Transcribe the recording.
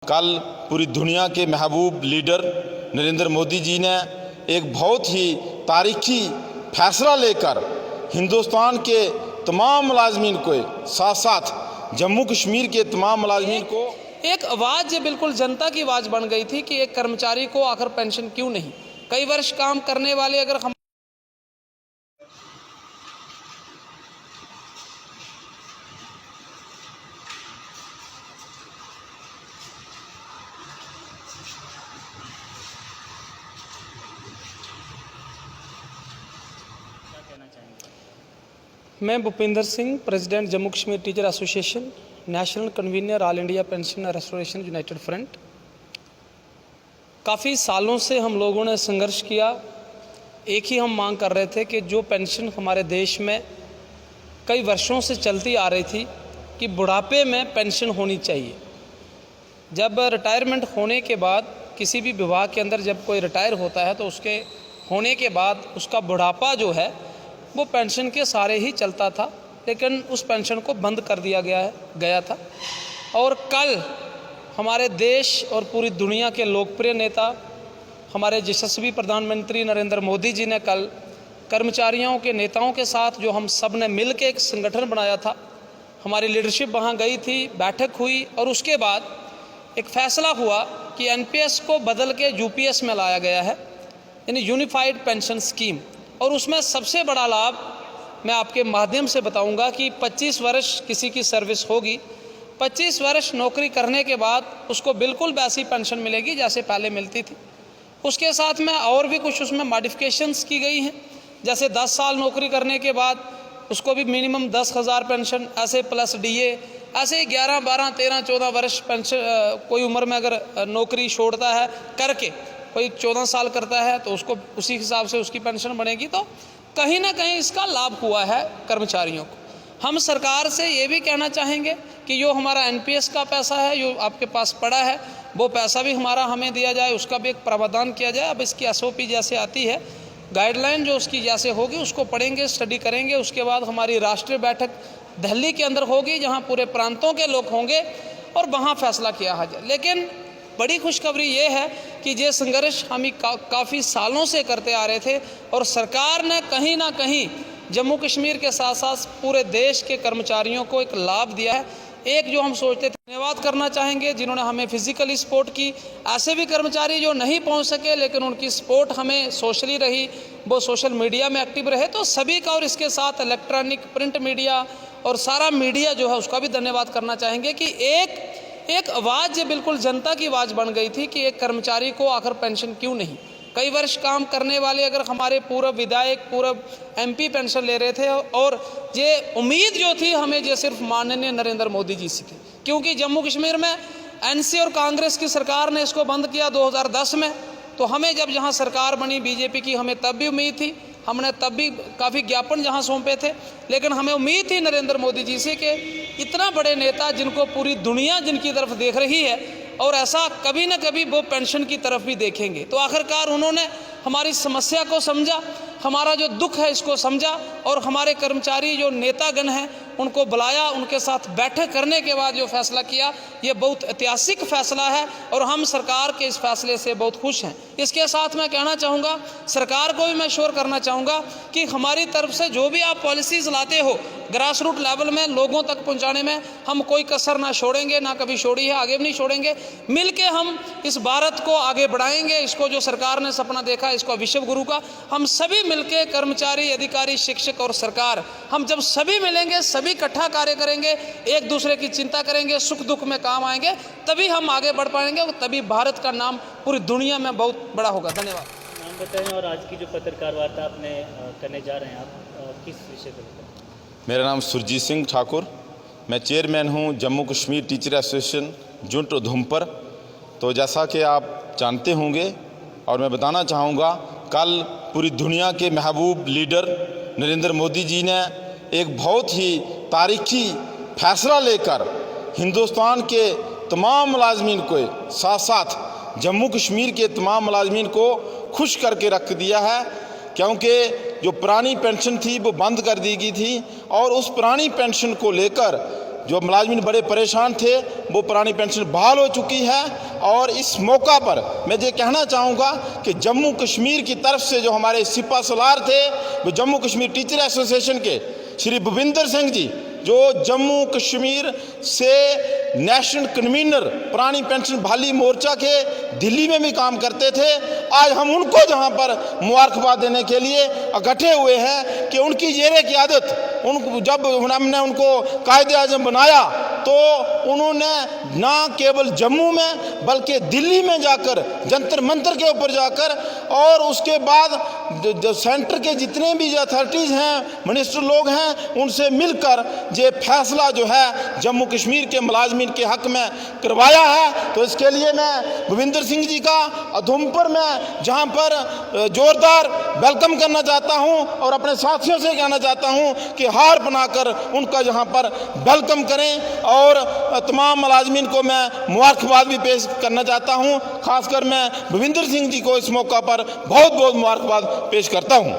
कल पूरी दुनिया के महबूब लीडर नरेंद्र मोदी जी ने एक बहुत ही तारीखी फैसला लेकर हिंदुस्तान के तमाम मुलाजमीन को साथ साथ जम्मू कश्मीर के तमाम मुलाजमीन को एक आवाज़ बिल्कुल जनता की आवाज़ बन गई थी कि एक कर्मचारी को आखिर पेंशन क्यों नहीं। कई वर्ष काम करने वाले अगर हम मैं Bhupinder Singh, president Jammu Kashmir teacher association, national convener all India pension restoration United front. काफ़ी सालों से हम लोगों ने संघर्ष किया। एक ही हम मांग कर रहे थे कि जो पेंशन हमारे देश में कई वर्षों से चलती आ रही थी कि बुढ़ापे में पेंशन होनी चाहिए। जब रिटायरमेंट होने के बाद किसी भी विभाग के अंदर जब कोई रिटायर होता है तो उसके होने के बाद उसका बुढ़ापा जो है वो पेंशन के सारे ही चलता था, लेकिन उस पेंशन को बंद कर दिया गया था। और कल हमारे देश और पूरी दुनिया के लोकप्रिय नेता हमारे यशस्वी प्रधानमंत्री नरेंद्र मोदी जी ने कल कर्मचारियों के नेताओं के साथ जो हम सब ने मिल के एक संगठन बनाया था, हमारी लीडरशिप वहाँ गई थी, बैठक हुई और उसके बाद एक फ़ैसला हुआ कि एनपीएस को बदल के यूपीएस में लाया गया है, यानी यूनिफाइड पेंशन स्कीम। और उसमें सबसे बड़ा लाभ मैं आपके माध्यम से बताऊंगा कि 25 वर्ष किसी की सर्विस होगी, 25 वर्ष नौकरी करने के बाद उसको बिल्कुल वैसी पेंशन मिलेगी जैसे पहले मिलती थी। उसके साथ में और भी कुछ उसमें मॉडिफिकेशंस की गई हैं, जैसे 10 साल नौकरी करने के बाद उसको भी मिनिमम 10,000 पेंशन, ऐसे प्लस डीए, ऐसे 11, 12, 13, 14 वर्ष पेंशन कोई उम्र में अगर नौकरी छोड़ता है करके कोई 14 साल करता है तो उसको उसी हिसाब से उसकी पेंशन बनेगी। तो कहीं ना कहीं इसका लाभ हुआ है कर्मचारियों को। हम सरकार से ये भी कहना चाहेंगे कि जो हमारा एनपीएस का पैसा है जो आपके पास पड़ा है वो पैसा भी हमारा हमें दिया जाए, उसका भी एक प्रावधान किया जाए। अब इसकी एसओपी जैसे आती है, गाइडलाइन जो उसकी जैसे होगी उसको पढ़ेंगे, स्टडी करेंगे। उसके बाद हमारी राष्ट्रीय बैठक दिल्ली के अंदर होगी जहाँ पूरे प्रांतों के लोग होंगे और वहाँ फैसला किया जाए। लेकिन बड़ी खुशखबरी ये है कि ये संघर्ष हम काफ़ी सालों से करते आ रहे थे और सरकार ने कहीं ना कहीं जम्मू कश्मीर के साथ साथ पूरे देश के कर्मचारियों को एक लाभ दिया है। एक जो हम सोचते थे, धन्यवाद करना चाहेंगे जिन्होंने हमें फिजिकली सपोर्ट की। ऐसे भी कर्मचारी जो नहीं पहुंच सके लेकिन उनकी सपोर्ट हमें सोशली रही, वो सोशल मीडिया में एक्टिव रहे, तो सभी का और इसके साथ इलेक्ट्रॉनिक प्रिंट मीडिया और सारा मीडिया जो है उसका भी धन्यवाद करना चाहेंगे कि एक आवाज़ बिल्कुल जनता की आवाज़ बन गई थी कि एक कर्मचारी को आखिर पेंशन क्यों नहीं। कई वर्ष काम करने वाले अगर हमारे पूर्व विधायक, पूर्व एमपी पेंशन ले रहे थे और ये उम्मीद जो थी हमें ये सिर्फ माननीय नरेंद्र मोदी जी से थी, क्योंकि जम्मू कश्मीर में एनसी और कांग्रेस की सरकार ने इसको बंद किया 2010 में। तो हमें जब यहाँ सरकार बनी बीजेपी की, हमें तब भी उम्मीद थी, हमने तब भी काफ़ी ज्ञापन जहाँ सौंपे थे, लेकिन हमें उम्मीद थी नरेंद्र मोदी जी से कि इतना बड़े नेता जिनको पूरी दुनिया जिनकी तरफ देख रही है और ऐसा कभी ना कभी वो पेंशन की तरफ भी देखेंगे। तो आखिरकार उन्होंने हमारी समस्या को समझा, हमारा जो दुख है इसको समझा और हमारे कर्मचारी जो नेतागण हैं उनको बुलाया, उनके साथ बैठक करने के बाद जो फैसला किया, ये बहुत ऐतिहासिक फैसला है और हम सरकार के इस फैसले से बहुत खुश हैं। इसके साथ मैं कहना चाहूँगा, सरकार को भी मैं श्योर करना चाहूँगा कि हमारी तरफ से जो भी आप पॉलिसीज़ लाते हो ग्रास रूट लेवल में लोगों तक पहुँचाने में हम कोई कसर ना छोड़ेंगे, ना कभी छोड़ी है, आगे भी नहीं छोड़ेंगे। मिल के हम इस भारत को आगे बढ़ाएंगे। इसको जो सरकार ने सपना देखा इसको विश्व गुरु का, हम सभी मिलके कर्मचारी, अधिकारी, शिक्षक और सरकार, हम जब सभी मिलेंगे, सभी इकट्ठा कार्य करेंगे, एक दूसरे की चिंता करेंगे, सुख दुख में काम आएंगे, तभी हम आगे बढ़ पाएंगे और तभी भारत का नाम पूरी दुनिया में बहुत बड़ा होगा। धन्यवाद। नाम बताएं और आज की जो पत्रकार वार्ता आपने करने जा रहे हैं, आप किस विषय पर? मेरा नाम सुरजीत सिंह ठाकुर, मैं चेयरमैन हूं जम्मू कश्मीर टीचर एसोसिएशन जुंट उधमपुर। तो जैसा कि आप जानते होंगे और मैं बताना चाहूँगा, कल पूरी दुनिया के महबूब लीडर नरेंद्र मोदी जी ने एक बहुत ही तारीखी फैसला लेकर हिंदुस्तान के तमाम मुलाजमीन को साथ साथ जम्मू कश्मीर के तमाम मुलाजमीन को खुश करके रख दिया है, क्योंकि जो पुरानी पेंशन थी वो बंद कर दी गई थी और उस पुरानी पेंशन को लेकर जो मुलाजमीन बड़े परेशान थे वो पुरानी पेंशन बहाल हो चुकी है। और इस मौका पर मैं ये कहना चाहूँगा कि जम्मू कश्मीर की तरफ से जो हमारे सिपा सलार थे, वो जम्मू कश्मीर टीचर एसोसिएशन के श्री भूपिंदर सिंह जी, जो जम्मू कश्मीर से नेशनल कन्वीनर पुरानी पेंशन बहाली मोर्चा के दिल्ली में भी काम करते थे, आज हम उनको जहां पर मुबारकबाद देने के लिए इकट्ठे हुए हैं कि उनकी ज़ेरे क़यादत जब हमने उनको कायदे आज़म बनाया तो उन्होंने ना केवल जम्मू में बल्कि दिल्ली में जाकर जंतर मंतर के ऊपर जाकर और उसके बाद जो सेंटर के जितने भी अथॉरिटीज़ हैं, मिनिस्टर लोग हैं, उनसे मिलकर ये फैसला जो है जम्मू कश्मीर के मुलाजमीन के हक़ में करवाया है। तो इसके लिए मैं भूपिंदर सिंह जी का उधमपुर में जहां पर जोरदार वेलकम करना चाहता हूं और अपने साथियों से कहना चाहता हूं कि हार बनाकर उनका यहाँ पर वेलकम करें। और तमाम मुलाजमीन को मैं मुबारकबाद भी पेश करना चाहता हूँ। खासकर मैं भूपिंदर सिंह जी को इस मौका पर बहुत बहुत मुबारकबाद पेश करता हूँ।